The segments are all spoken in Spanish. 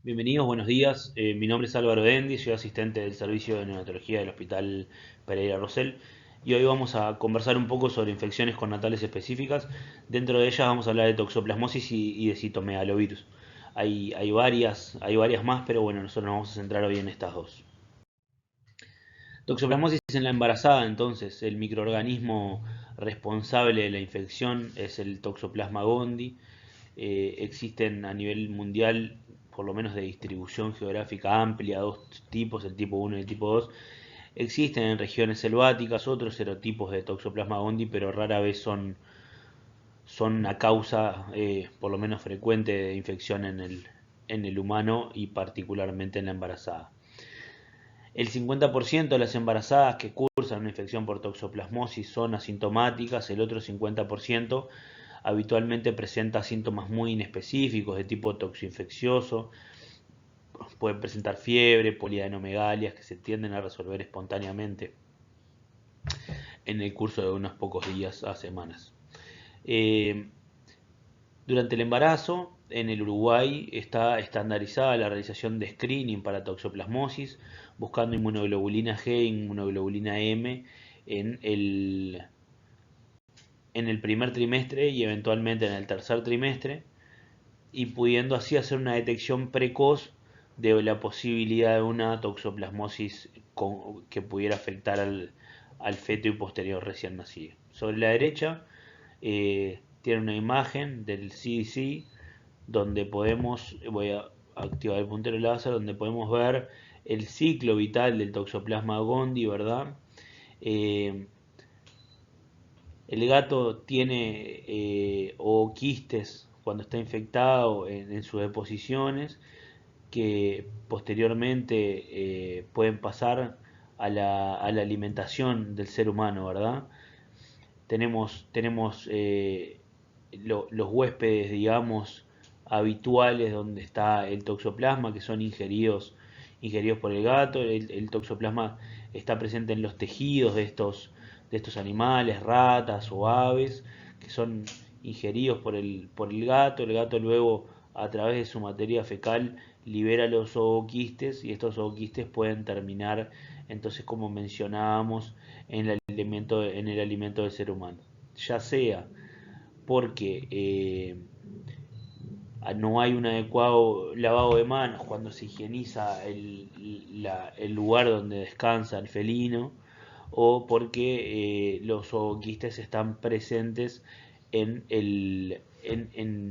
Bienvenidos, buenos días. Mi nombre es Álvaro Dendi, soy asistente del servicio de neonatología del Hospital Pereira Rosell y hoy vamos a conversar un poco sobre infecciones connatales específicas. Dentro de ellas vamos a hablar de toxoplasmosis y de citomegalovirus. Hay varias más, pero bueno, nosotros nos vamos a centrar hoy en estas dos. Toxoplasmosis en la embarazada, entonces, el microorganismo responsable de la infección es el Toxoplasma gondii. Existen a nivel mundial, por lo menos de distribución geográfica amplia, dos tipos, el tipo 1 y el tipo 2. Existen en regiones selváticas otros serotipos de Toxoplasma gondii, pero rara vez son una causa, por lo menos frecuente, de infección en el humano y particularmente en la embarazada. El 50% de las embarazadas que cursan una infección por toxoplasmosis son asintomáticas, el otro 50% habitualmente presenta síntomas muy inespecíficos de tipo toxoinfeccioso, pueden presentar fiebre, poliadenomegalias que se tienden a resolver espontáneamente en el curso de unos pocos días a semanas. Eh, Durante el embarazo, en el Uruguay está estandarizada la realización de screening para toxoplasmosis, buscando inmunoglobulina G e inmunoglobulina M en el primer trimestre y eventualmente en el tercer trimestre, y pudiendo así hacer una detección precoz de la posibilidad de una toxoplasmosis que pudiera afectar al feto y posterior recién nacido. Sobre la derecha tiene una imagen del CDC donde voy a activar el puntero láser, donde podemos ver el ciclo vital del Toxoplasma gondii, ¿verdad? Eh, el gato tiene quistes cuando está infectado en sus deposiciones que posteriormente pueden pasar a la alimentación del ser humano, ¿verdad? Tenemos los huéspedes, digamos, habituales donde está el toxoplasma, que son ingeridos por el gato. El toxoplasma está presente en los tejidos de estos animales, ratas o aves, que son ingeridos por el gato. El gato luego, a través de su materia fecal, libera los ooquistes y estos ooquistes pueden terminar, entonces, como mencionábamos, en el alimento del ser humano. Ya sea porque no hay un adecuado lavado de manos cuando se higieniza el lugar donde descansa el felino, o porque los ooquistes están presentes en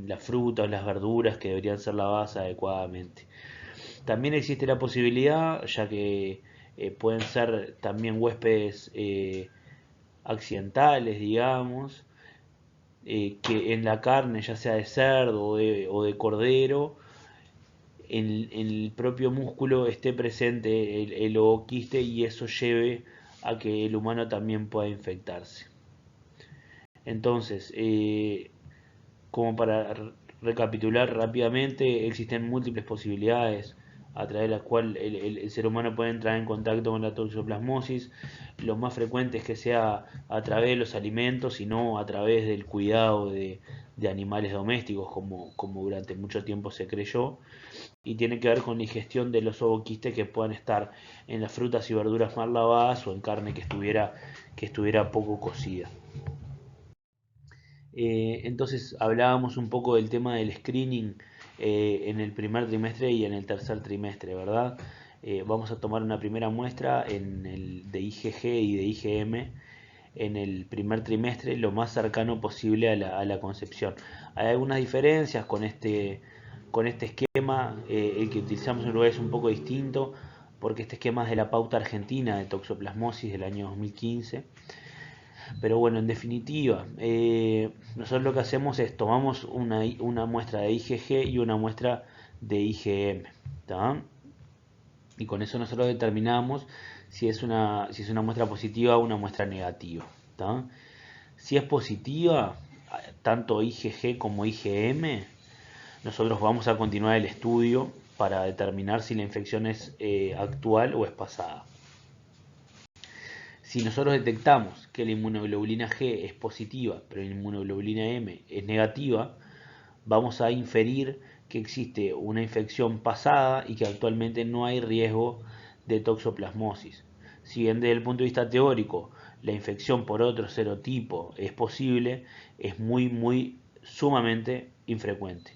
las frutas, las verduras que deberían ser lavadas adecuadamente. También existe la posibilidad, ya que pueden ser también huéspedes accidentales, digamos, que en la carne, ya sea de cerdo o de cordero, en el propio músculo esté presente el ooquiste y eso lleve a que el humano también pueda infectarse. Entonces, como para recapitular rápidamente, existen múltiples posibilidades a través de las cuales el ser humano puede entrar en contacto con la toxoplasmosis. Lo más frecuente es que sea a través de los alimentos y no a través del cuidado de animales domésticos, como durante mucho tiempo se creyó, y tiene que ver con la ingestión de los ovoquistes que puedan estar en las frutas y verduras mal lavadas o en carne que estuviera poco cocida. Entonces hablábamos un poco del tema del screening en el primer trimestre y en el tercer trimestre, ¿verdad? Vamos a tomar una primera muestra de IgG y de IgM en el primer trimestre, lo más cercano posible a la concepción. Hay algunas diferencias con este esquema. El que utilizamos en Uruguay es un poco distinto, porque este esquema es de la pauta argentina de toxoplasmosis del año 2015. Pero bueno, en definitiva, nosotros lo que hacemos es tomamos una muestra de IgG y una muestra de IgM, ¿tá? Y con eso nosotros determinamos si es una muestra positiva o una muestra negativa, ¿tá? Si es positiva, tanto IgG como IgM, nosotros vamos a continuar el estudio para determinar si la infección es actual o es pasada. Si nosotros detectamos que la inmunoglobulina G es positiva, pero la inmunoglobulina M es negativa, vamos a inferir que existe una infección pasada y que actualmente no hay riesgo de toxoplasmosis. Si bien desde el punto de vista teórico la infección por otro serotipo es posible, es sumamente infrecuente.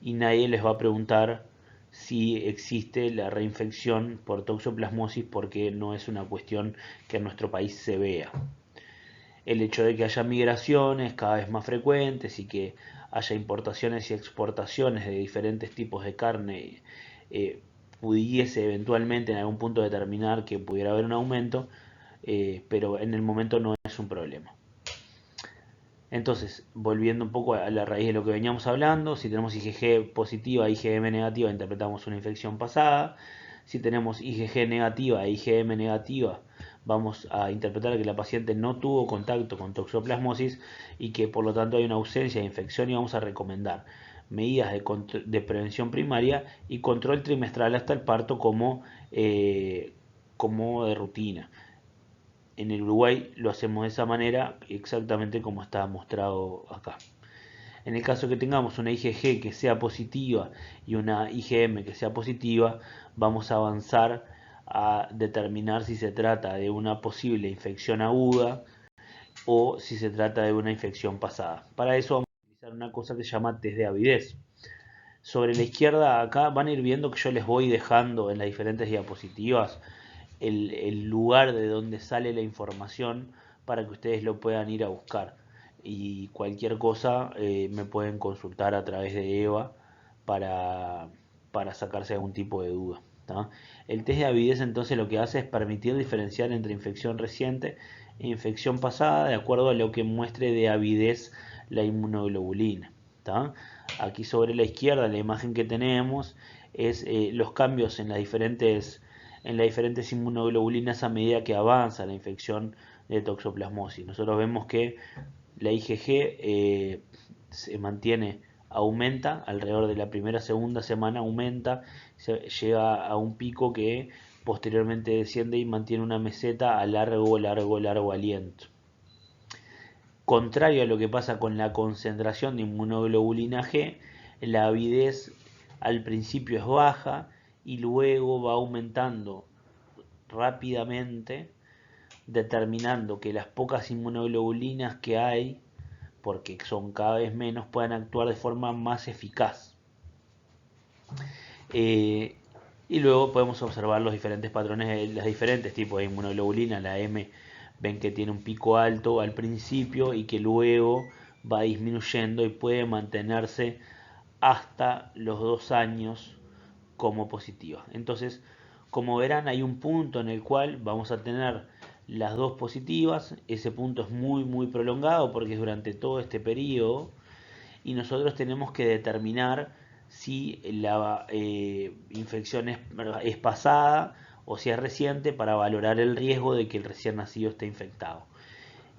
Y nadie les va a preguntar si existe la reinfección por toxoplasmosis porque no es una cuestión que en nuestro país se vea. El hecho de que haya migraciones cada vez más frecuentes y que haya importaciones y exportaciones de diferentes tipos de carne pudiese eventualmente en algún punto determinar que pudiera haber un aumento, pero en el momento no es un problema. Entonces, volviendo un poco a la raíz de lo que veníamos hablando, si tenemos IgG positiva e IgM negativa, interpretamos una infección pasada. Si tenemos IgG negativa e IgM negativa, vamos a interpretar que la paciente no tuvo contacto con toxoplasmosis y que por lo tanto hay una ausencia de infección, y vamos a recomendar medidas de prevención primaria y control trimestral hasta el parto como de rutina. En el Uruguay lo hacemos de esa manera, exactamente como está mostrado acá. En el caso que tengamos una IgG que sea positiva y una IgM que sea positiva, vamos a avanzar a determinar si se trata de una posible infección aguda o si se trata de una infección pasada. Para eso vamos a utilizar una cosa que se llama test de avidez. Sobre la izquierda acá van a ir viendo que yo les voy dejando en las diferentes diapositivas el lugar de donde sale la información para que ustedes lo puedan ir a buscar. Y cualquier cosa me pueden consultar a través de Eva para, sacarse algún tipo de duda. ¿tá? El test de avidez entonces lo que hace es permitir diferenciar entre infección reciente e infección pasada de acuerdo a lo que muestre de avidez la inmunoglobulina. ¿tá? Aquí sobre la izquierda la imagen que tenemos es los cambios en las diferentes inmunoglobulinas a medida que avanza la infección de toxoplasmosis. Nosotros vemos que la IgG se mantiene, aumenta alrededor de la primera segunda semana, llega a un pico que posteriormente desciende y mantiene una meseta a largo aliento. Contrario a lo que pasa con la concentración de inmunoglobulina G, la avidez al principio es baja y luego va aumentando rápidamente, determinando que las pocas inmunoglobulinas que hay, porque son cada vez menos, puedan actuar de forma más eficaz. Y luego podemos observar los diferentes patrones, los diferentes tipos de inmunoglobulina. La M ven que tiene un pico alto al principio y que luego va disminuyendo y puede mantenerse hasta los 2 años como positiva. Entonces, como verán, hay un punto en el cual vamos a tener las dos positivas. Ese punto es muy prolongado porque es durante todo este periodo y nosotros tenemos que determinar si la infección es pasada o si es reciente para valorar el riesgo de que el recién nacido esté infectado.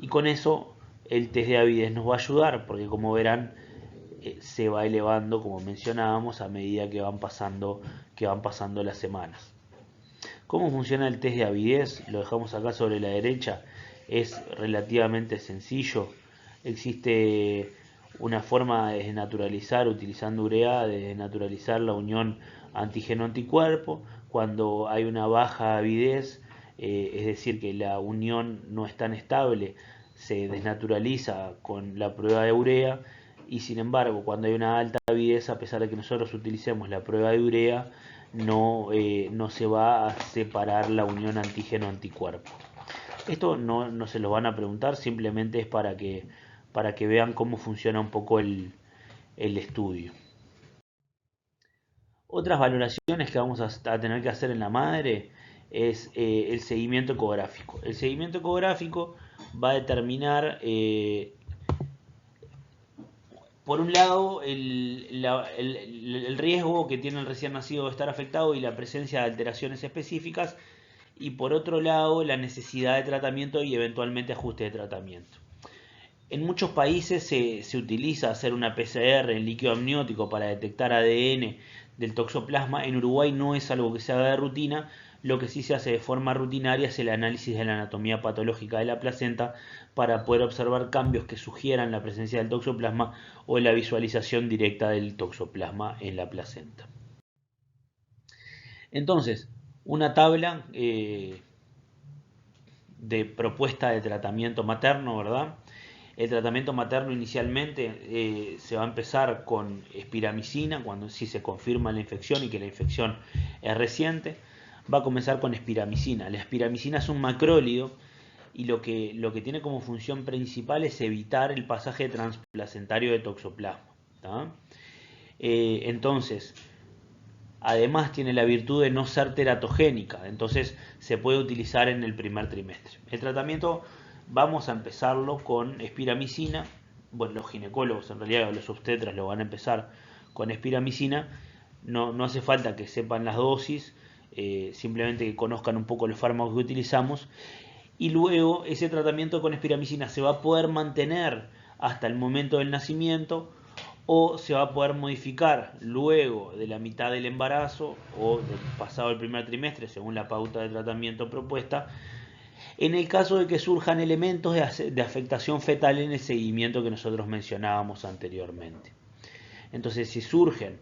Y con eso el test de avidez nos va a ayudar porque, como verán, se va elevando, como mencionábamos, a medida que van pasando las semanas. ¿Cómo funciona el test de avidez? Lo dejamos acá sobre la derecha. Es relativamente sencillo. Existe una forma de desnaturalizar, utilizando urea, de desnaturalizar la unión antígeno-anticuerpo. Cuando hay una baja avidez, es decir, que la unión no es tan estable, se desnaturaliza con la prueba de urea. Y sin embargo, cuando hay una alta avidez, a pesar de que nosotros utilicemos la prueba de urea, no se va a separar la unión antígeno-anticuerpo. Esto no se lo van a preguntar, simplemente es para que vean cómo funciona un poco el estudio. Otras valoraciones que vamos a tener que hacer en la madre es el seguimiento ecográfico. El seguimiento ecográfico va a determinar, por un lado, el riesgo que tiene el recién nacido de estar afectado y la presencia de alteraciones específicas, y por otro lado, la necesidad de tratamiento y eventualmente ajuste de tratamiento. En muchos países se utiliza hacer una PCR en líquido amniótico para detectar ADN del toxoplasma. En Uruguay no es algo que se haga de rutina, Lo que sí se hace de forma rutinaria es el análisis de la anatomía patológica de la placenta para poder observar cambios que sugieran la presencia del toxoplasma o la visualización directa del toxoplasma en la placenta. Entonces, una tabla de propuesta de tratamiento materno, ¿verdad? El tratamiento materno inicialmente se va a empezar con espiramicina, cuando si se confirma la infección y que la infección es reciente, va a comenzar con espiramicina. La espiramicina es un macrólido y lo que tiene como función principal es evitar el pasaje transplacentario de toxoplasma. Entonces, además tiene la virtud de no ser teratogénica, entonces se puede utilizar en el primer trimestre. El tratamiento vamos a empezarlo con espiramicina. Bueno, los ginecólogos, en realidad los obstetras lo van a empezar con espiramicina. No hace falta que sepan las dosis, simplemente que conozcan un poco los fármacos que utilizamos. Y luego ese tratamiento con espiramicina se va a poder mantener hasta el momento del nacimiento, o se va a poder modificar luego de la mitad del embarazo o pasado el primer trimestre, según la pauta de tratamiento propuesta, en el caso de que surjan elementos de afectación fetal en el seguimiento que nosotros mencionábamos anteriormente. Entonces, si surgen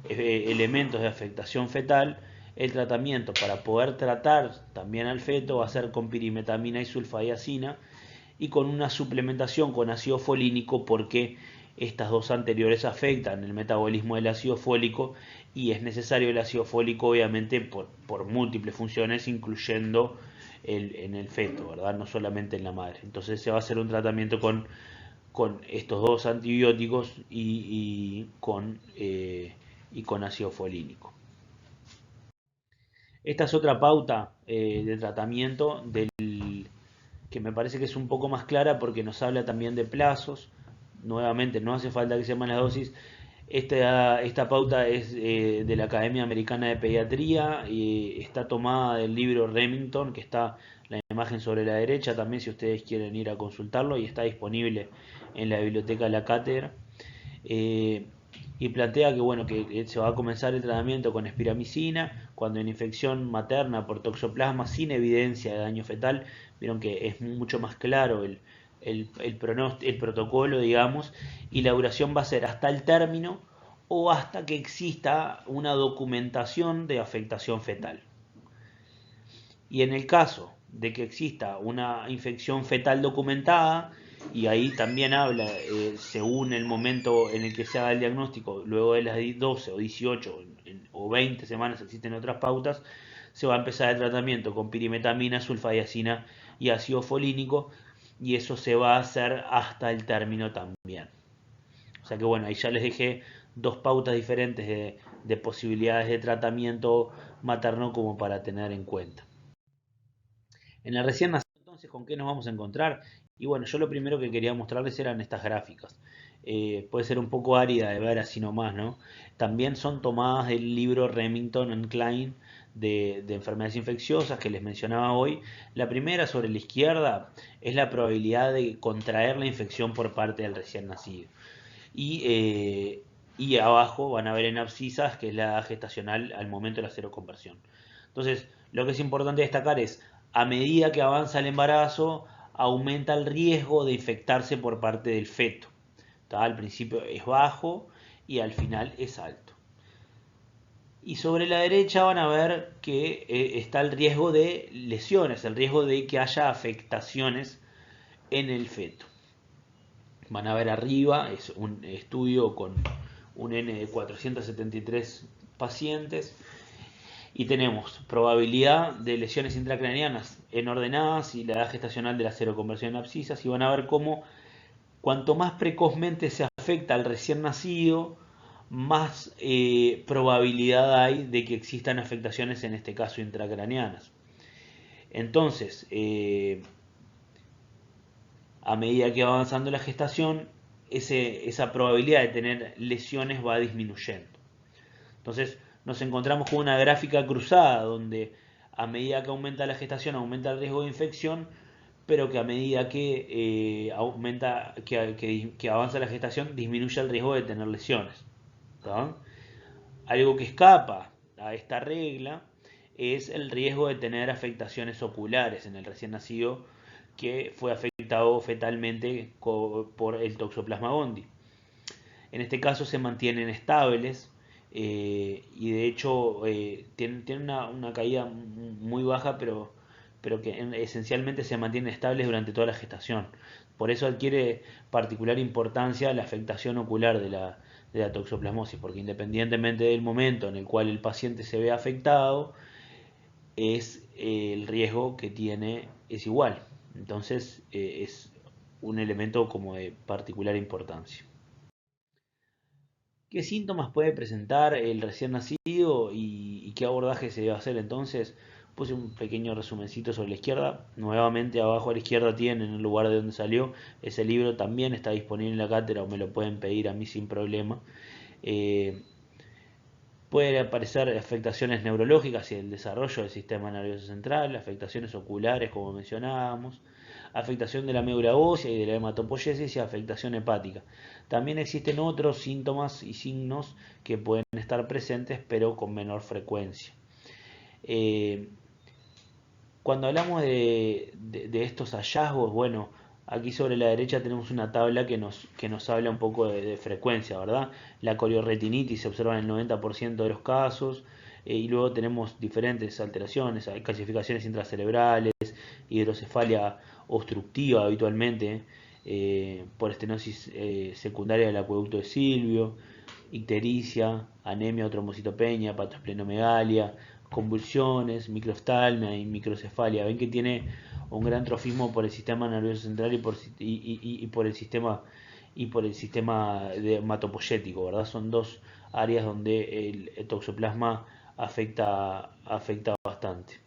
elementos de afectación fetal, el tratamiento para poder tratar también al feto va a ser con pirimetamina y sulfadiazina y con una suplementación con ácido folínico, porque estas dos anteriores afectan el metabolismo del ácido fólico y es necesario el ácido fólico obviamente por múltiples funciones, incluyendo en el feto, ¿verdad? No solamente en la madre. Entonces se va a hacer un tratamiento con estos dos antibióticos y con ácido folínico. Esta es otra pauta de tratamiento que me parece que es un poco más clara porque nos habla también de plazos. Nuevamente, no hace falta que sepan las dosis. Esta pauta es de la Academia Americana de Pediatría y está tomada del libro Remington, que está la imagen sobre la derecha también, si ustedes quieren ir a consultarlo, y está disponible en la biblioteca de la cátedra. Y plantea que bueno, que se va a comenzar el tratamiento con espiramicina cuando en infección materna por toxoplasma sin evidencia de daño fetal. Vieron que es mucho más claro el protocolo, digamos, y la duración va a ser hasta el término o hasta que exista una documentación de afectación fetal. Y en el caso de que exista una infección fetal documentada, y ahí también habla, según el momento en el que se haga el diagnóstico, luego de las 12 o 18 o 20 semanas, existen otras pautas, se va a empezar el tratamiento con pirimetamina, sulfadiazina y ácido folínico, y eso se va a hacer hasta el término también. O sea que bueno, ahí ya les dejé dos pautas diferentes de posibilidades de tratamiento materno como para tener en cuenta. En el recién nacido, entonces, ¿con qué nos vamos a encontrar? Y bueno, yo lo primero que quería mostrarles eran estas gráficas. Puede ser un poco árida de ver así nomás, ¿no? También son tomadas del libro Remington and Klein de enfermedades infecciosas que les mencionaba hoy. La primera, sobre la izquierda, es la probabilidad de contraer la infección por parte del recién nacido. Y abajo van a ver en abscisas, que es la edad gestacional al momento de la seroconversión. Entonces, lo que es importante destacar es, a medida que avanza el embarazo, aumenta el riesgo de infectarse por parte del feto. Al principio es bajo y al final es alto. Y sobre la derecha van a ver que está el riesgo de lesiones, el riesgo de que haya afectaciones en el feto. Van a ver arriba, es un estudio con un N de 473 pacientes y tenemos probabilidad de lesiones intracraneanas en ordenadas y la edad gestacional de la seroconversión en abscisas, y van a ver cómo cuanto más precozmente se afecta al recién nacido, más probabilidad hay de que existan afectaciones, en este caso intracraneanas. Entonces, a medida que va avanzando la gestación, esa probabilidad de tener lesiones va disminuyendo. Entonces nos encontramos con una gráfica cruzada donde a medida que aumenta la gestación aumenta el riesgo de infección, pero que a medida que que avanza la gestación disminuye el riesgo de tener lesiones. ¿Tá? Algo que escapa a esta regla es el riesgo de tener afectaciones oculares en el recién nacido que fue afectado fetalmente por el Toxoplasma gondii. En este caso se mantienen estables y de hecho tienen una caída muy baja, pero que esencialmente se mantienen estables durante toda la gestación. Por eso adquiere particular importancia la afectación ocular de la toxoplasmosis, porque independientemente del momento en el cual el paciente se ve afectado, es el riesgo que tiene es igual. Entonces es un elemento como de particular importancia. ¿Qué síntomas puede presentar el recién nacido y qué abordaje se debe hacer? Entonces, puse un pequeño resumencito sobre la izquierda. Nuevamente abajo a la izquierda tienen el lugar de donde salió. Ese libro también está disponible en la cátedra o me lo pueden pedir a mí sin problema. Eh, Pueden aparecer afectaciones neurológicas y el desarrollo del sistema nervioso central, afectaciones oculares como mencionábamos, afectación de la médula ósea y de la hematopoiesis y afectación hepática. También existen otros síntomas y signos que pueden estar presentes pero con menor frecuencia. Eh, Cuando hablamos de estos hallazgos, bueno, aquí sobre la derecha tenemos una tabla que nos habla un poco de frecuencia, ¿verdad? La coriorretinitis se observa en el 90% de los casos, y luego tenemos diferentes alteraciones, hay calcificaciones intracerebrales, hidrocefalia obstructiva habitualmente, por estenosis secundaria del acueducto de Silvio, ictericia, anemia o trombocitopenia, patosplenomegalia, convulsiones, microftalmia y microcefalia. Ven que tiene un gran trofismo por el sistema nervioso central y por el sistema de hematopoyético, ¿verdad? Son dos áreas donde el toxoplasma afecta bastante.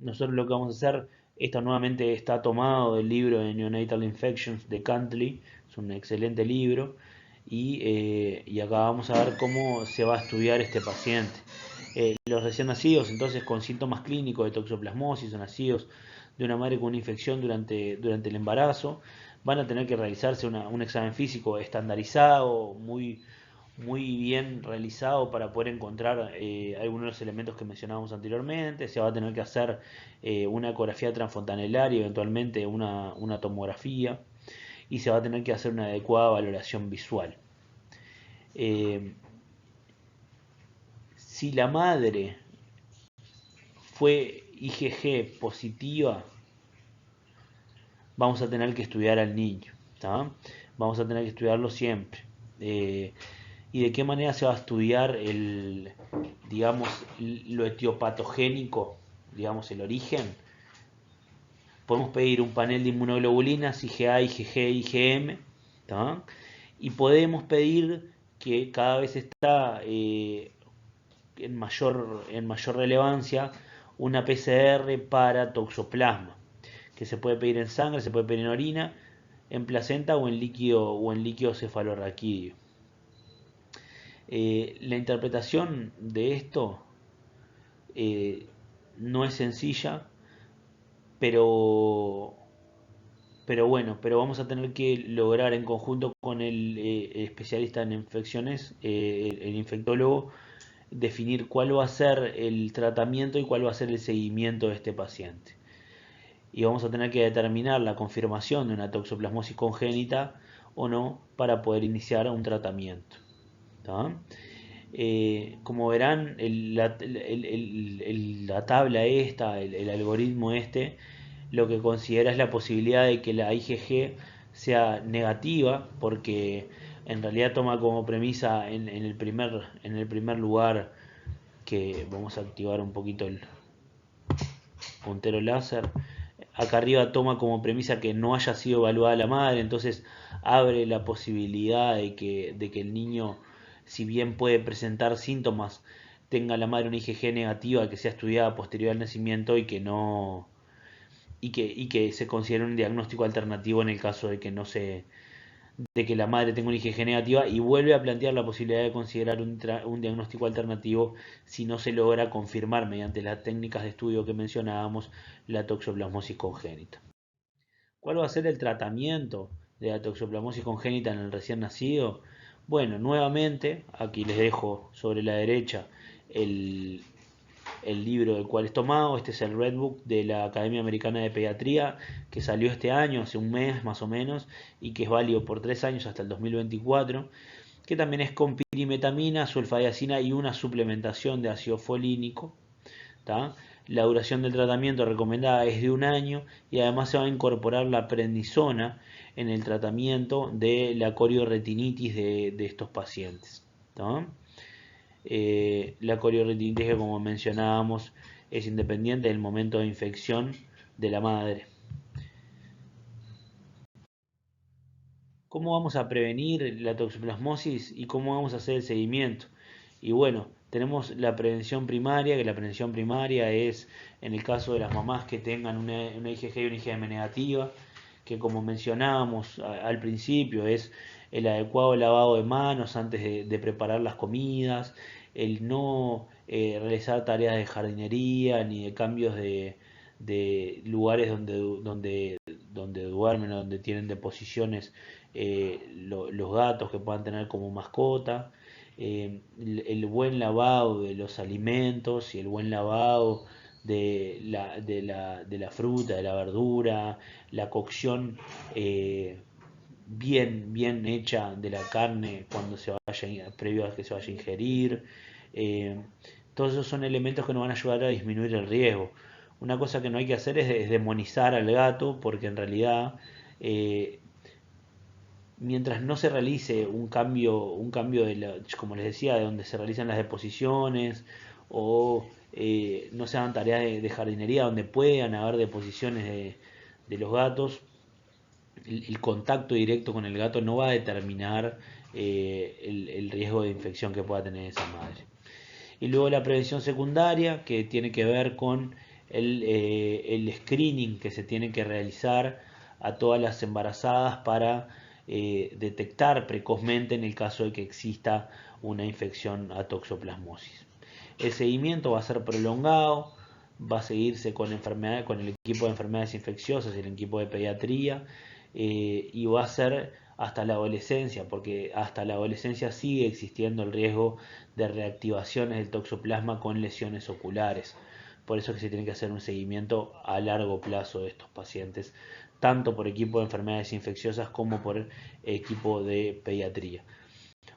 Nosotros lo que vamos a hacer, esto nuevamente está tomado del libro de Neonatal Infections de Cantley, es un excelente libro, y acá vamos a ver cómo se va a estudiar este paciente. Los recién nacidos, entonces, con síntomas clínicos de toxoplasmosis o nacidos de una madre con una infección durante el embarazo, van a tener que realizarse un examen físico estandarizado, muy bien realizado para poder encontrar algunos de los elementos que mencionábamos anteriormente. Se va a tener que hacer una ecografía transfontanelaria, eventualmente una tomografía, y se va a tener que hacer una adecuada valoración visual. Si la madre fue IgG positiva, vamos a tener que estudiar al niño, ¿tá? Vamos a tener que estudiarlo siempre. ¿Y de qué manera se va a estudiar digamos, lo etiopatogénico, digamos, el origen? Podemos pedir un panel de inmunoglobulinas IgA, IgG, IgM, ¿tá? Y podemos pedir que cada vez está en mayor relevancia una PCR para toxoplasma, que se puede pedir en sangre, se puede pedir en orina, en placenta o en líquido cefalorraquídeo. La interpretación de esto eh, no es sencilla, pero, pero vamos a tener que lograr en conjunto con el especialista en infecciones, el infectólogo, definir cuál va a ser el tratamiento y cuál va a ser el seguimiento de este paciente. Y vamos a tener que determinar la confirmación de una toxoplasmosis congénita o no para poder iniciar un tratamiento. ¿Tá? Como verán, la tabla esta, el algoritmo este, lo que considera es la posibilidad de que la IgG sea negativa, porque en realidad toma como premisa en el primer lugar, que vamos a activar un poquito el puntero láser. Acá arriba toma como premisa que no haya sido evaluada la madre, entonces abre la posibilidad de que el niño, si bien puede presentar síntomas, tenga la madre una IgG negativa que sea estudiada posterior al nacimiento y que no y que se considere un diagnóstico alternativo en el caso de que no se de que la madre tenga una IgG negativa, y vuelve a plantear la posibilidad de considerar un diagnóstico alternativo si no se logra confirmar mediante las técnicas de estudio que mencionábamos la toxoplasmosis congénita. ¿Cuál va a ser el tratamiento de la toxoplasmosis congénita en el recién nacido? Bueno, nuevamente, aquí les dejo sobre la derecha el, el libro del cual es tomado. Este es el Red Book de la Academia Americana de Pediatría, que salió este año, hace un mes más o menos, y que es válido por 3 años hasta el 2024, que también es con pirimetamina, sulfadiazina y una suplementación de ácido folínico. ¿Tá? La duración del tratamiento recomendada es de un año y además se va a incorporar la prednisona en el tratamiento de la coriorretinitis de estos pacientes. ¿Tá? La coriorretinitis, que como mencionábamos, es independiente del momento de infección de la madre. ¿Cómo vamos a prevenir la toxoplasmosis y cómo vamos a hacer el seguimiento? Y bueno, tenemos la prevención primaria, que la prevención primaria es en el caso de las mamás que tengan una IgG y una IgM negativa, que como mencionábamos al principio es el adecuado lavado de manos antes de preparar las comidas, el no realizar tareas de jardinería ni de cambios de lugares donde duermen, donde tienen deposiciones los gatos que puedan tener como mascota, el buen lavado de los alimentos y el buen lavado de la fruta, de la verdura, la cocción bien hecha de la carne cuando previo a que se vaya a ingerir. eh, Todos esos son elementos que nos van a ayudar a disminuir el riesgo. Una cosa que no hay que hacer es demonizar al gato, porque en realidad eh, mientras no se realice un cambio como les decía, de donde se realizan las deposiciones, o no se hagan tareas de jardinería donde puedan haber deposiciones de los gatos, el contacto directo con el gato no va a determinar el riesgo de infección que pueda tener esa madre. Y luego la prevención secundaria, que tiene que ver con el screening que se tiene que realizar a todas las embarazadas para detectar precozmente en el caso de que exista una infección a toxoplasmosis. El seguimiento va a ser prolongado, va a seguirse con el equipo de enfermedades infecciosas y el equipo de pediatría, y va a ser hasta la adolescencia, porque hasta la adolescencia sigue existiendo el riesgo de reactivaciones del toxoplasma con lesiones oculares. Por eso es que se tiene que hacer un seguimiento a largo plazo de estos pacientes, tanto por equipo de enfermedades infecciosas como por equipo de pediatría.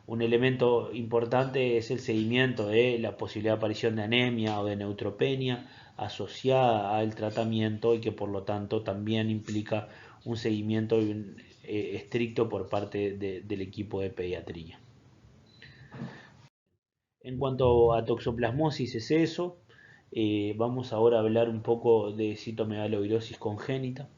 Un elemento importante es el seguimiento de la posibilidad de aparición de anemia o de neutropenia asociada al tratamiento, y que por lo tanto también implica un seguimiento estricto por parte del equipo de pediatría. En cuanto a toxoplasmosis es eso. Vamos ahora a hablar un poco de citomegalovirosis congénita.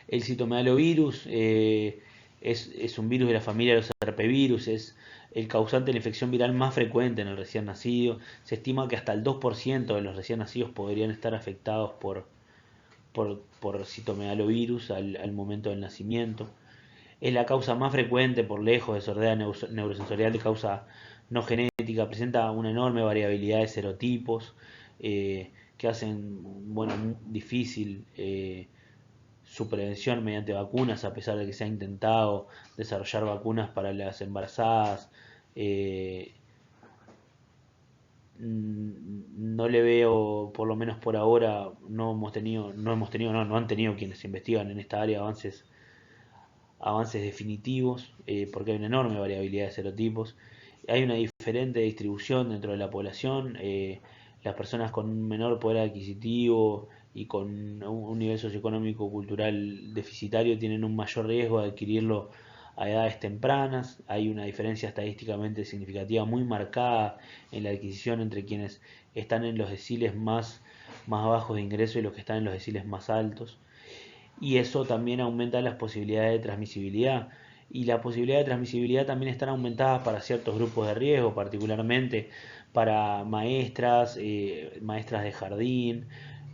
El citomegalovirus es un virus de la familia de los herpevirus, es el causante de la infección viral más frecuente en el recién nacido. Se estima que hasta el 2% de los recién nacidos podrían estar afectados por citomegalovirus al momento del nacimiento. Es la causa más frecuente por lejos de sordera neurosensorial de causa no genética. Presenta una enorme variabilidad de serotipos que hacen difícil su prevención mediante vacunas, a pesar de que se ha intentado desarrollar vacunas para las embarazadas. No le veo, por lo menos por ahora, no han tenido quienes investigan en esta área avances definitivos, porque hay una enorme variabilidad de serotipos. Hay una diferente distribución dentro de la población. Las personas con un menor poder adquisitivo y con un nivel socioeconómico cultural deficitario tienen un mayor riesgo de adquirirlo a edades tempranas. Hay una diferencia estadísticamente significativa muy marcada en la adquisición entre quienes están en los deciles más bajos de ingreso y los que están en los deciles más altos, y eso también aumenta las posibilidades de transmisibilidad. Y la posibilidad de transmisibilidad también están aumentadas para ciertos grupos de riesgo, particularmente para maestras, maestras de jardín,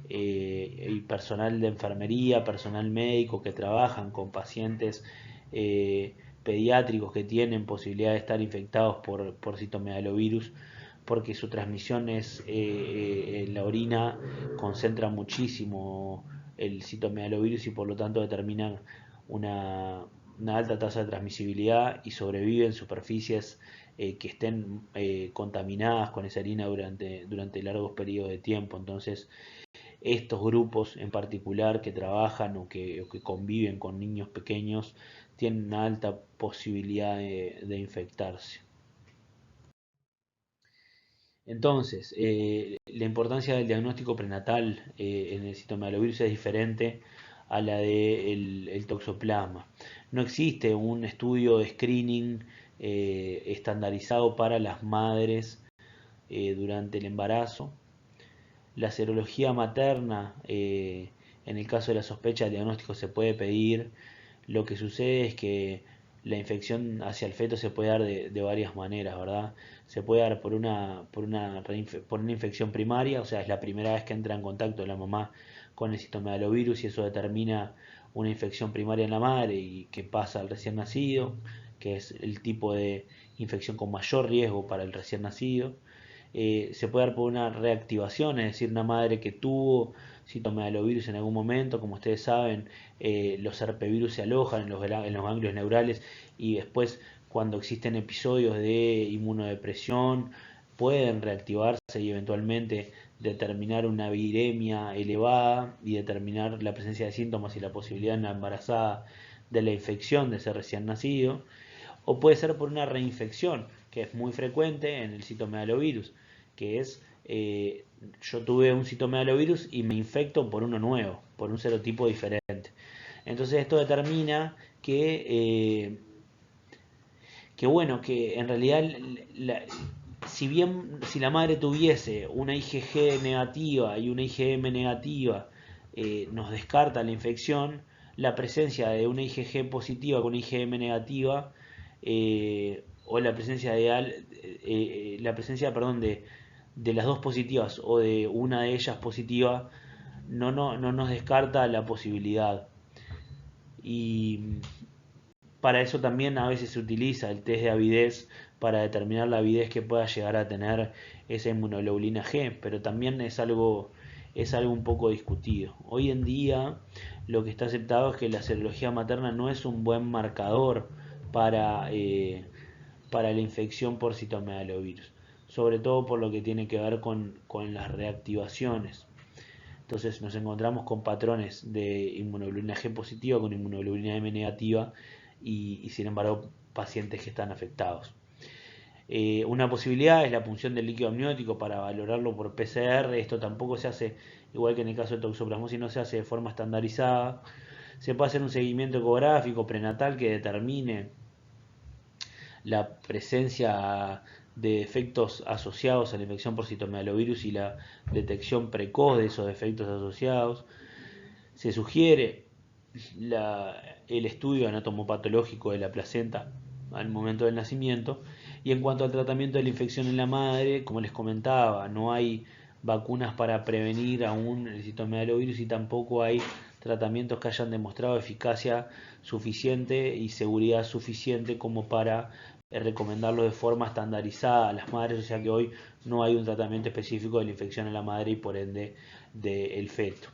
y personal de enfermería, personal médico que trabajan con pacientes pediátricos que tienen posibilidad de estar infectados por citomegalovirus, porque su transmisión en la orina concentra muchísimo el citomegalovirus y por lo tanto determinan una alta tasa de transmisibilidad y sobrevive en superficies que estén contaminadas con esa harina durante largos periodos de tiempo. Entonces, estos grupos en particular que trabajan o que conviven con niños pequeños tienen una alta posibilidad de infectarse. Entonces, la importancia del diagnóstico prenatal en el citomegalovirus es diferente a la del el toxoplasma. No existe un estudio de screening estandarizado para las madres durante el embarazo. La serología materna, en el caso de la sospecha, el diagnóstico se puede pedir. Lo que sucede es que la infección hacia el feto se puede dar de varias maneras, ¿verdad? Se puede dar por una infección primaria, o sea, es la primera vez que entra en contacto la mamá con el citomegalovirus y eso determina una infección primaria en la madre y que pasa al recién nacido, que es el tipo de infección con mayor riesgo para el recién nacido. Se puede dar por una reactivación, es decir, una madre que tuvo citomegalovirus en algún momento, como ustedes saben, los herpevirus se alojan en los ganglios neurales y después cuando existen episodios de inmunodepresión pueden reactivarse y eventualmente determinar una viremia elevada y determinar la presencia de síntomas y la posibilidad en la embarazada de la infección de ese recién nacido, o puede ser por una reinfección, que es muy frecuente en el citomegalovirus, que es yo tuve un citomegalovirus y me infecto por uno nuevo, por un serotipo diferente. Entonces esto determina que bueno, que en realidad si la madre tuviese una IgG negativa y una IgM negativa, nos descarta la infección, la presencia de una IgG positiva con una IgM negativa, o la presencia, perdón, de las dos positivas o de una de ellas positiva, no nos descarta la posibilidad. Y para eso también a veces se utiliza el test de avidez para determinar la avidez que pueda llegar a tener esa inmunoglobulina G, pero también es algo un poco discutido. Hoy en día lo que está aceptado es que la serología materna no es un buen marcador para, para la infección por citomegalovirus, sobre todo por lo que tiene que ver con las reactivaciones. Entonces nos encontramos con patrones de inmunoglobulina G positiva con inmunoglobulina M negativa y sin embargo pacientes que están afectados. Una posibilidad es la punción del líquido amniótico para valorarlo por PCR. Esto tampoco se hace, igual que en el caso de toxoplasmosis, no se hace de forma estandarizada. Se puede hacer un seguimiento ecográfico prenatal que determine la presencia de efectos asociados a la infección por citomegalovirus y la detección precoz de esos efectos asociados. Se sugiere el estudio anatomopatológico de la placenta al momento del nacimiento. Y en cuanto al tratamiento de la infección en la madre, como les comentaba, no hay vacunas para prevenir aún el citomegalovirus y tampoco hay tratamientos que hayan demostrado eficacia suficiente y seguridad suficiente como para recomendarlo de forma estandarizada a las madres, o sea que hoy no hay un tratamiento específico de la infección en la madre y por ende del feto.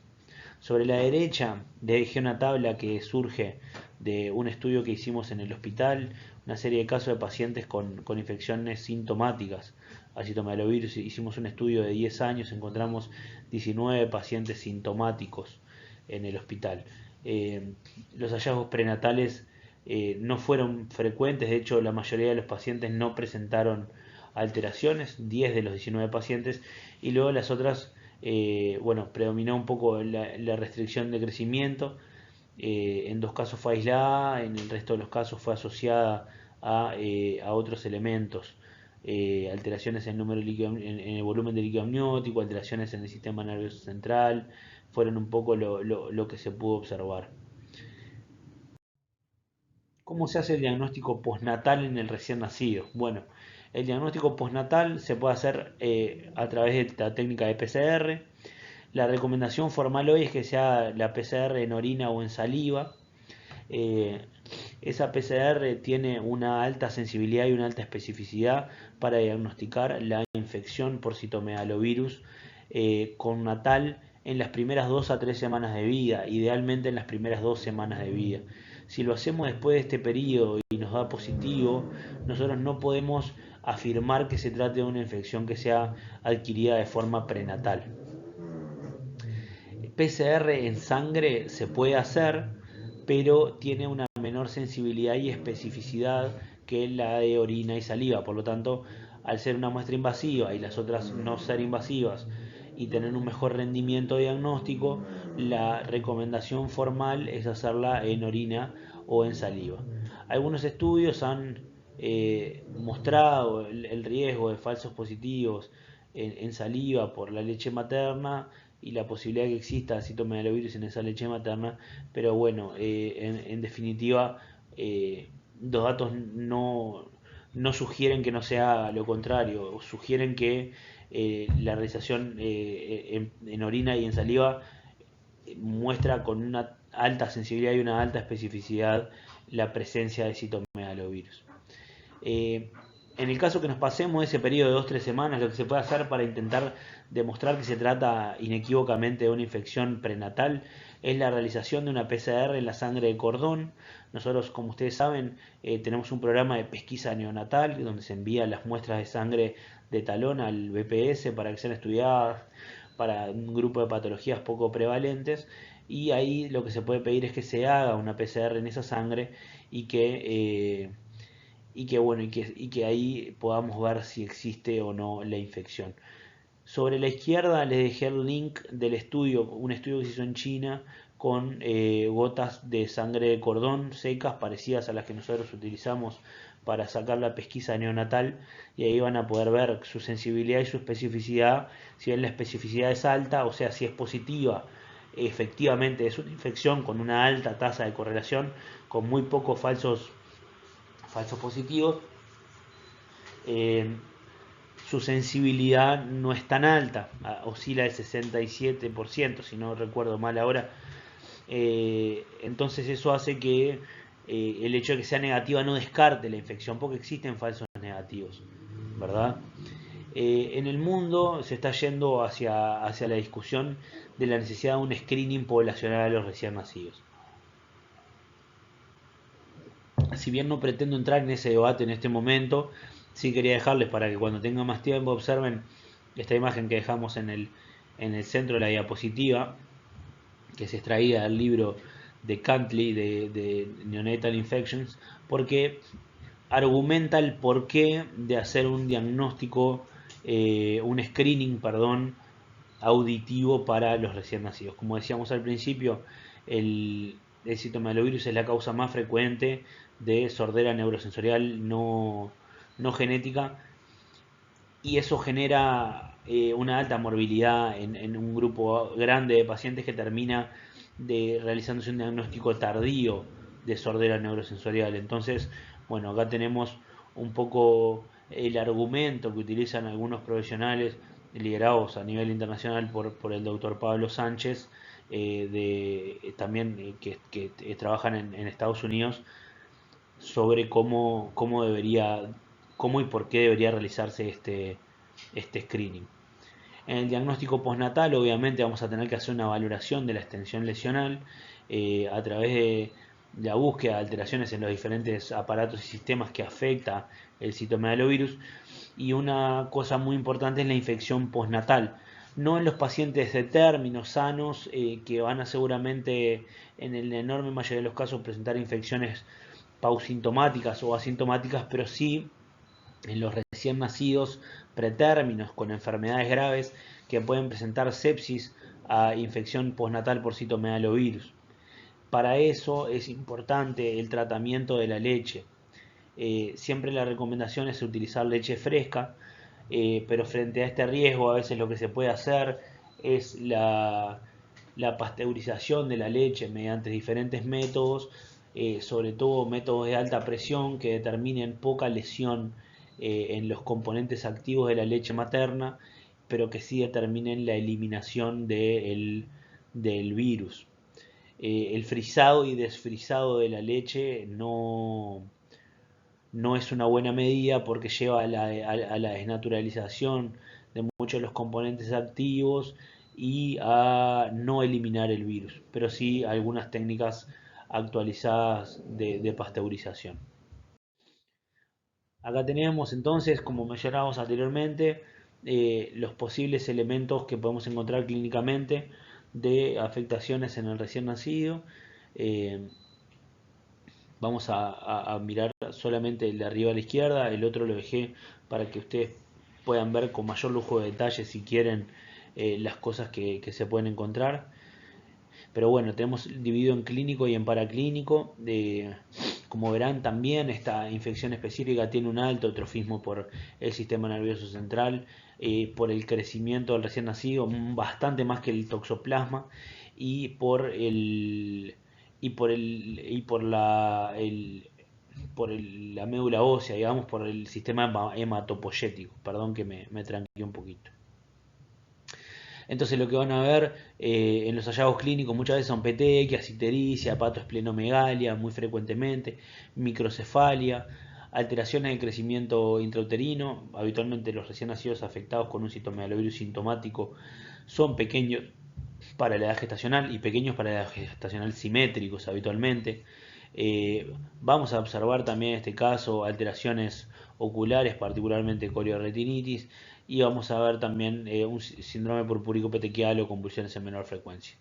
Sobre la derecha dejé una tabla que surge de un estudio que hicimos en el hospital, una serie de casos de pacientes con infecciones sintomáticas a citomegalovirus. Hicimos un estudio de 10 años, encontramos 19 pacientes sintomáticos en el hospital. Los hallazgos prenatales no fueron frecuentes, de hecho la mayoría de los pacientes no presentaron alteraciones, 10 de los 19 pacientes, y luego las otras, bueno, predominó un poco la restricción de crecimiento. En 2 casos fue aislada, en el resto de los casos fue asociada a otros elementos. Alteraciones en el volumen de líquido amniótico, alteraciones en el sistema nervioso central, fueron un poco lo que se pudo observar. ¿Cómo se hace el diagnóstico postnatal en el recién nacido? Bueno, el diagnóstico postnatal se puede hacer a través de la técnica de PCR. La recomendación formal hoy es que se haga la PCR en orina o en saliva. Eh, Esa PCR tiene una alta sensibilidad y una alta especificidad para diagnosticar la infección por citomegalovirus con natal en las primeras 2 a 3 semanas de vida, idealmente en las primeras 2 semanas de vida. Si lo hacemos después de este periodo y nos da positivo, nosotros no podemos afirmar que se trate de una infección que sea adquirida de forma prenatal. PCR en sangre se puede hacer, pero tiene una menor sensibilidad y especificidad que la de orina y saliva. Por lo tanto, al ser una muestra invasiva y las otras no ser invasivas y tener un mejor rendimiento diagnóstico, la recomendación formal es hacerla en orina o en saliva. Algunos estudios han mostrado el riesgo de falsos positivos en saliva por la leche materna y la posibilidad que exista citomegalovirus en esa leche materna, pero bueno, en definitiva, los datos no sugieren que no sea lo contrario, sugieren que la realización en orina y en saliva muestra con una alta sensibilidad y una alta especificidad la presencia de citomegalovirus. En el caso que nos pasemos ese periodo de 2-3 semanas, lo que se puede hacer para intentar demostrar que se trata inequívocamente de una infección prenatal es la realización de una PCR en la sangre de cordón. Nosotros, como ustedes saben, tenemos un programa de pesquisa neonatal donde se envían las muestras de sangre de talón al BPS para que sean estudiadas para un grupo de patologías poco prevalentes, y ahí lo que se puede pedir es que se haga una PCR en esa sangre y que ahí podamos ver si existe o no la infección. Sobre la izquierda les dejé el link del estudio, un estudio que se hizo en China con gotas de sangre de cordón secas parecidas a las que nosotros utilizamos para sacar la pesquisa neonatal, y ahí van a poder ver su sensibilidad y su especificidad. Si bien la especificidad es alta, o sea, si es positiva, efectivamente es una infección con una alta tasa de correlación, con muy pocos falsos positivos. Su sensibilidad no es tan alta, oscila del 67%, si no recuerdo mal ahora. Entonces eso hace que el hecho de que sea negativa no descarte la infección, porque existen falsos negativos, ¿verdad? En el mundo se está yendo hacia la discusión de la necesidad de un screening poblacional a los recién nacidos. Si bien no pretendo entrar en ese debate en este momento, sí quería dejarles para que cuando tengan más tiempo observen esta imagen que dejamos en el centro de la diapositiva, que se extraía del libro de Cantley de Neonatal Infections, porque argumenta el porqué de hacer un diagnóstico, un screening, perdón, auditivo para los recién nacidos. Como decíamos al principio, el citomegalovirus es la causa más frecuente de sordera neurosensorial no genética, y eso genera una alta morbilidad en un grupo grande de pacientes que termina realizándose un diagnóstico tardío de sordera neurosensorial. Entonces, bueno, acá tenemos un poco el argumento que utilizan algunos profesionales liderados a nivel internacional por el doctor Pablo Sánchez, también que trabajan en Estados Unidos, sobre cómo y por qué debería realizarse este screening. En el diagnóstico postnatal, obviamente, vamos a tener que hacer una valoración de la extensión lesional a través de la búsqueda de alteraciones en los diferentes aparatos y sistemas que afecta el citomegalovirus. Y una cosa muy importante es la infección postnatal. No en los pacientes de términos sanos, que van a seguramente, en la enorme mayoría de los casos, presentar infecciones pausintomáticas o asintomáticas, pero sí en los recién nacidos pretérminos con enfermedades graves que pueden presentar sepsis a infección postnatal por citomegalovirus. Para eso es importante el tratamiento de la leche. Siempre la recomendación es utilizar leche fresca, pero frente a este riesgo a veces lo que se puede hacer es la pasteurización de la leche mediante diferentes métodos, sobre todo métodos de alta presión que determinen poca lesión en los componentes activos de la leche materna, pero que sí determinen la eliminación del virus. El frisado y desfrisado de la leche no es una buena medida porque lleva a la desnaturalización de muchos de los componentes activos y a no eliminar el virus, pero sí algunas técnicas actualizadas de pasteurización. Acá tenemos entonces, como mencionábamos anteriormente, los posibles elementos que podemos encontrar clínicamente de afectaciones en el recién nacido. Eh, Vamos a mirar solamente el de arriba a la izquierda, el otro lo dejé para que ustedes puedan ver con mayor lujo de detalle si quieren las cosas que se pueden encontrar. Pero bueno, tenemos dividido en clínico y en paraclínico. Como verán, también esta infección específica tiene un alto trofismo por el sistema nervioso central, por el crecimiento del recién nacido, bastante más que el toxoplasma, y por el y por la médula ósea, digamos, por el sistema hematopoyético. Perdón que me tranqué un poquito. Entonces lo que van a ver en los hallazgos clínicos muchas veces son petequias, ictericia, hepatoesplenomegalia, muy frecuentemente, microcefalia, alteraciones de crecimiento intrauterino. Habitualmente los recién nacidos afectados con un citomegalovirus sintomático son pequeños para la edad gestacional y pequeños para la edad gestacional simétricos habitualmente. Vamos a observar también en este caso alteraciones oculares, particularmente corioretinitis, y vamos a ver también un síndrome purpúrico petequial o convulsiones en menor frecuencia.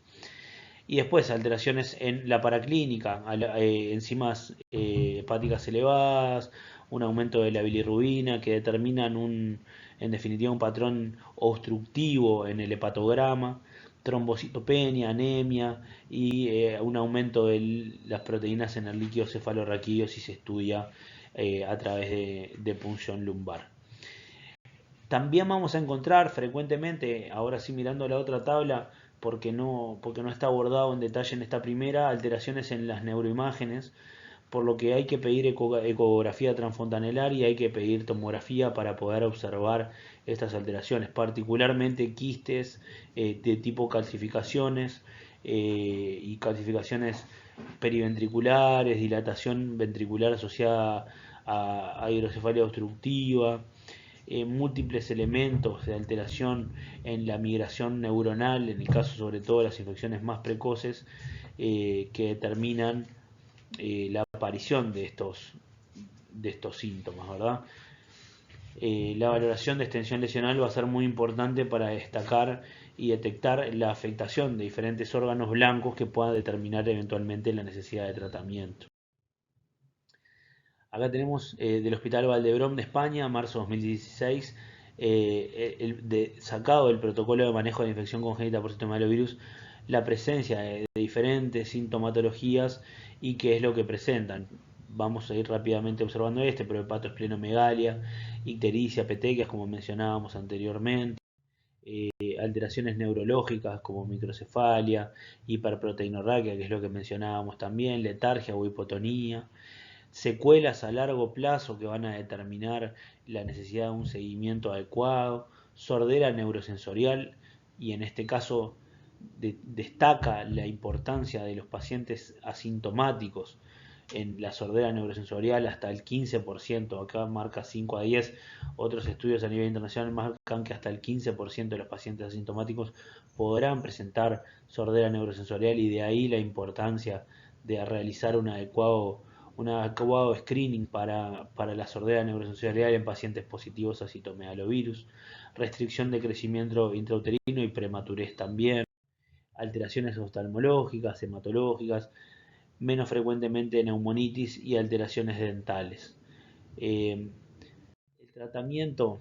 Y después alteraciones en la paraclínica, enzimas hepáticas elevadas, un aumento de la bilirrubina que determinan en definitiva un patrón obstructivo en el hepatograma, trombocitopenia, anemia y un aumento de las proteínas en el líquido cefalorraquídeo si se estudia a través de punción lumbar. También vamos a encontrar frecuentemente, ahora sí mirando la otra tabla, porque no está abordado en detalle en esta primera, alteraciones en las neuroimágenes, por lo que hay que pedir ecografía transfontanelar y hay que pedir tomografía para poder observar estas alteraciones, particularmente quistes de tipo calcificaciones y calcificaciones periventriculares, dilatación ventricular asociada a hidrocefalia obstructiva, múltiples elementos de alteración en la migración neuronal, en el caso sobre todo de las infecciones más precoces, que determinan la aparición de estos síntomas, ¿verdad? La valoración de extensión lesional va a ser muy importante para destacar y detectar la afectación de diferentes órganos blancos que puedan determinar eventualmente la necesidad de tratamiento. Acá tenemos del Hospital Valdebrón de España, marzo 2016, sacado del protocolo de manejo de infección congénita por citomegalovirus, la presencia de diferentes sintomatologías y qué es lo que presentan. Vamos a ir rápidamente observando pero hepatoesplenomegalia, ictericia, petequias, como mencionábamos anteriormente, alteraciones neurológicas como microcefalia, hiperproteinorraquia, que es lo que mencionábamos también, letargia o hipotonía, secuelas a largo plazo que van a determinar la necesidad de un seguimiento adecuado, sordera neurosensorial, y en este caso destaca la importancia de los pacientes asintomáticos en la sordera neurosensorial hasta el 15%, acá marca 5 a 10, otros estudios a nivel internacional marcan que hasta el 15% de los pacientes asintomáticos podrán presentar sordera neurosensorial, y de ahí la importancia de realizar un adecuado screening para la sordera neurosensorial en pacientes positivos a citomegalovirus, restricción de crecimiento intrauterino y prematurez también, alteraciones oftalmológicas, hematológicas, menos frecuentemente neumonitis y alteraciones dentales. El tratamiento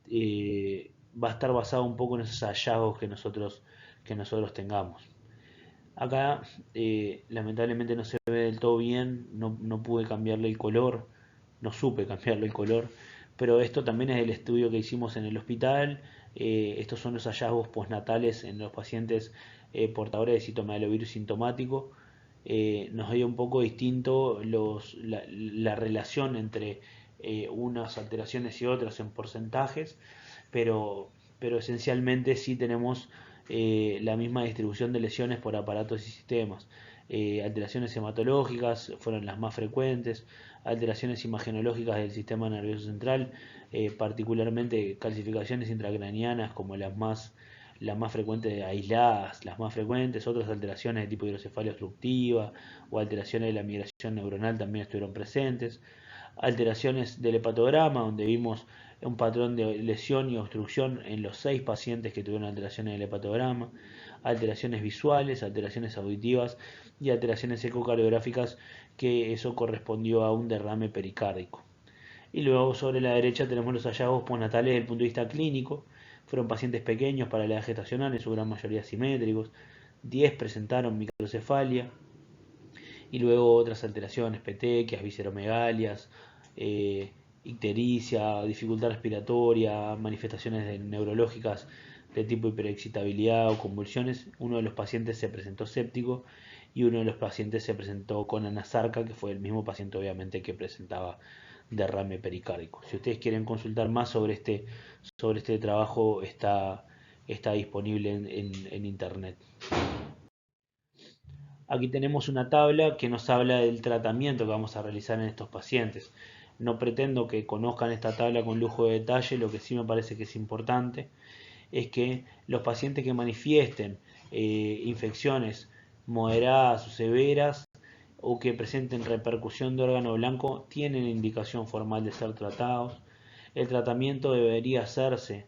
va a estar basado un poco en esos hallazgos que nosotros tengamos. Acá lamentablemente no se ve del todo bien, no pude cambiarle el color, no supe cambiarle el color, pero esto también es el estudio que hicimos en el hospital. Estos son los hallazgos postnatales en los pacientes portadores de citomegalovirus sintomático. Nos dio un poco distinto la relación entre unas alteraciones y otras en porcentajes, pero esencialmente sí tenemos la misma distribución de lesiones por aparatos y sistemas. Alteraciones hematológicas fueron las más frecuentes, alteraciones imagenológicas del sistema nervioso central, particularmente calcificaciones intracranianas como las más frecuentes aisladas, las más frecuentes, otras alteraciones de tipo hidrocefalia obstructiva o alteraciones de la migración neuronal también estuvieron presentes, alteraciones del hepatograma, donde vimos un patrón de lesión y obstrucción en los 6 pacientes que tuvieron alteraciones del hepatograma, alteraciones visuales, alteraciones auditivas y alteraciones ecocardiográficas, que eso correspondió a un derrame pericárdico. Y luego sobre la derecha tenemos los hallazgos postnatales desde el punto de vista clínico. Fueron pacientes pequeños para la edad gestacional, en su gran mayoría simétricos. 10 presentaron microcefalia y luego otras alteraciones, petequias, visceromegalias, ictericia, dificultad respiratoria, manifestaciones neurológicas de tipo hiperexcitabilidad o convulsiones. Uno de los pacientes se presentó séptico y uno de los pacientes se presentó con anasarca, que fue el mismo paciente obviamente que presentaba derrame pericárdico. Si ustedes quieren consultar más sobre este trabajo, está disponible en internet. Aquí tenemos una tabla que nos habla del tratamiento que vamos a realizar en estos pacientes. No pretendo que conozcan esta tabla con lujo de detalle, lo que sí me parece que es importante es que los pacientes que manifiesten infecciones moderadas o severas o que presenten repercusión de órgano blanco tienen indicación formal de ser tratados. El tratamiento debería hacerse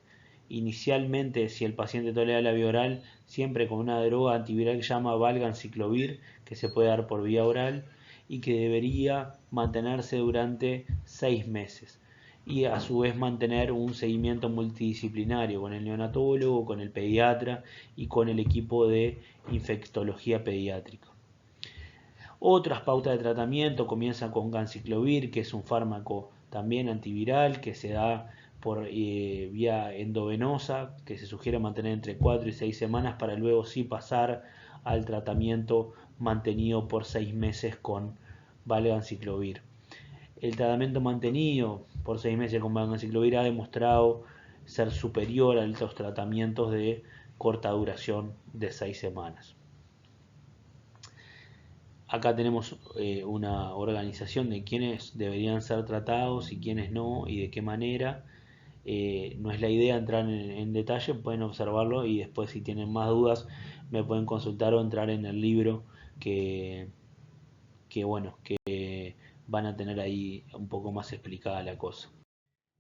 inicialmente, si el paciente tolera la vía oral, siempre con una droga antiviral que se llama valganciclovir, que se puede dar por vía oral y que debería mantenerse durante 6 meses. Y a su vez mantener un seguimiento multidisciplinario con el neonatólogo, con el pediatra y con el equipo de infectología pediátrica. Otras pautas de tratamiento comienzan con ganciclovir, que es un fármaco también antiviral que se da por vía endovenosa, que se sugiere mantener entre 4 y 6 semanas para luego sí pasar al tratamiento mantenido por 6 meses con valganciclovir. El tratamiento mantenido por 6 meses con valganciclovir ha demostrado ser superior a los tratamientos de corta duración de 6 semanas. Acá tenemos una organización de quiénes deberían ser tratados y quiénes no y de qué manera. No es la idea entrar en detalle, pueden observarlo y después si tienen más dudas me pueden consultar o entrar en el libro que van a tener ahí un poco más explicada la cosa.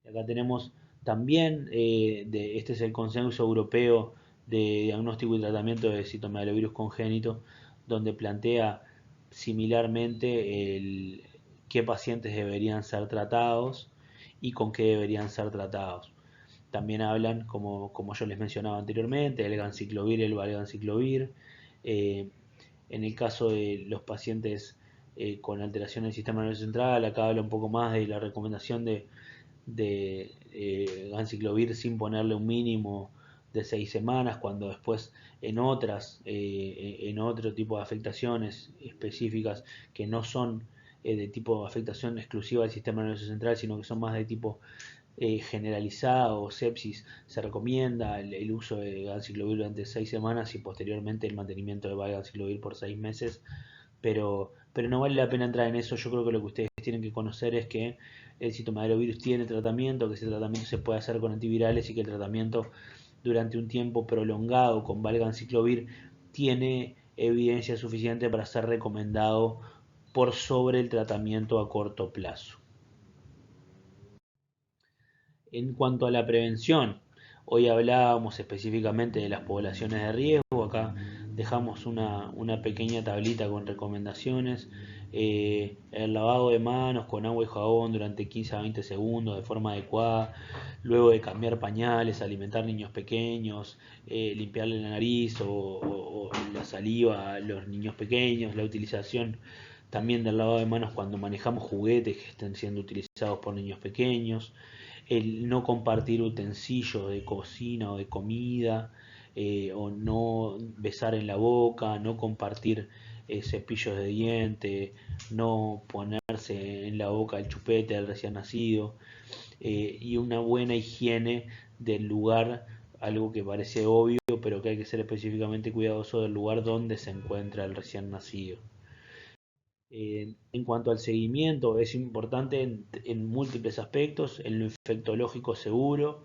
Acá tenemos también, este es el Consenso Europeo de Diagnóstico y Tratamiento de Citomegalovirus Congénito, donde plantea similarmente qué pacientes deberían ser tratados y con qué deberían ser tratados. También hablan, como yo les mencionaba anteriormente, el ganciclovir y el valganciclovir. En el caso de los pacientes con alteración del sistema nervioso central, acá habla un poco más de la recomendación de ganciclovir sin ponerle un mínimo de 6 semanas, cuando después en otro tipo de afectaciones específicas que no son de tipo de afectación exclusiva del sistema nervioso central, sino que son más de tipo generalizado o sepsis, se recomienda el uso de ganciclovir durante 6 semanas y posteriormente el mantenimiento de valganciclovir por 6 meses, pero no vale la pena entrar en eso. Yo creo que lo que ustedes tienen que conocer es que el citomegalovirus tiene tratamiento, que ese tratamiento se puede hacer con antivirales y que el tratamiento durante un tiempo prolongado con valganciclovir tiene evidencia suficiente para ser recomendado por sobre el tratamiento a corto plazo. En cuanto a la prevención, hoy hablábamos específicamente de las poblaciones de riesgo. Acá dejamos una pequeña tablita con recomendaciones. El lavado de manos con agua y jabón durante 15 a 20 segundos de forma adecuada, luego de cambiar pañales, alimentar niños pequeños, limpiarle la nariz o la saliva a los niños pequeños, la utilización también del lavado de manos cuando manejamos juguetes que estén siendo utilizados por niños pequeños, el no compartir utensilios de cocina o de comida, o no besar en la boca, no compartir cepillos de diente, no ponerse en la boca el chupete del recién nacido, y una buena higiene del lugar, algo que parece obvio, pero que hay que ser específicamente cuidadoso del lugar donde se encuentra el recién nacido. En cuanto al seguimiento, es importante en múltiples aspectos, en lo infectológico seguro,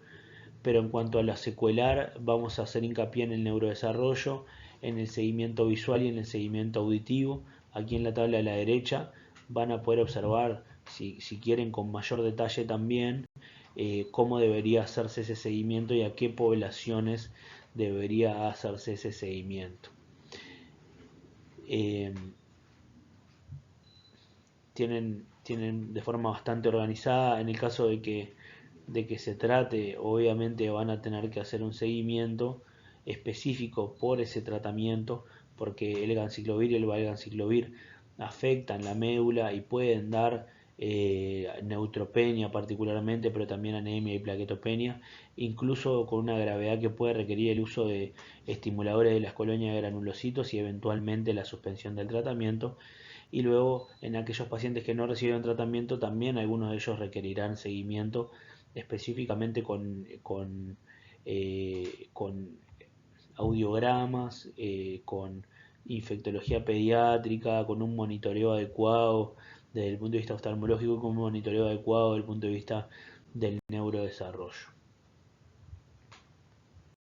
pero en cuanto a la secuelar, vamos a hacer hincapié en el neurodesarrollo, en el seguimiento visual y en el seguimiento auditivo. Aquí en la tabla de la derecha van a poder observar si quieren con mayor detalle también, cómo debería hacerse ese seguimiento y a qué poblaciones debería hacerse ese seguimiento. Eh, tienen de forma bastante organizada. En el caso de que se trate, obviamente van a tener que hacer un seguimiento específico por ese tratamiento, porque el ganciclovir y el valganciclovir afectan la médula y pueden dar neutropenia particularmente, pero también anemia y plaquetopenia, incluso con una gravedad que puede requerir el uso de estimuladores de las colonias de granulocitos y eventualmente la suspensión del tratamiento. Y luego en aquellos pacientes que no recibieron tratamiento, también algunos de ellos requerirán seguimiento específicamente con audiogramas, con infectología pediátrica, con un monitoreo adecuado desde el punto de vista oftalmológico, con un monitoreo adecuado desde el punto de vista del neurodesarrollo.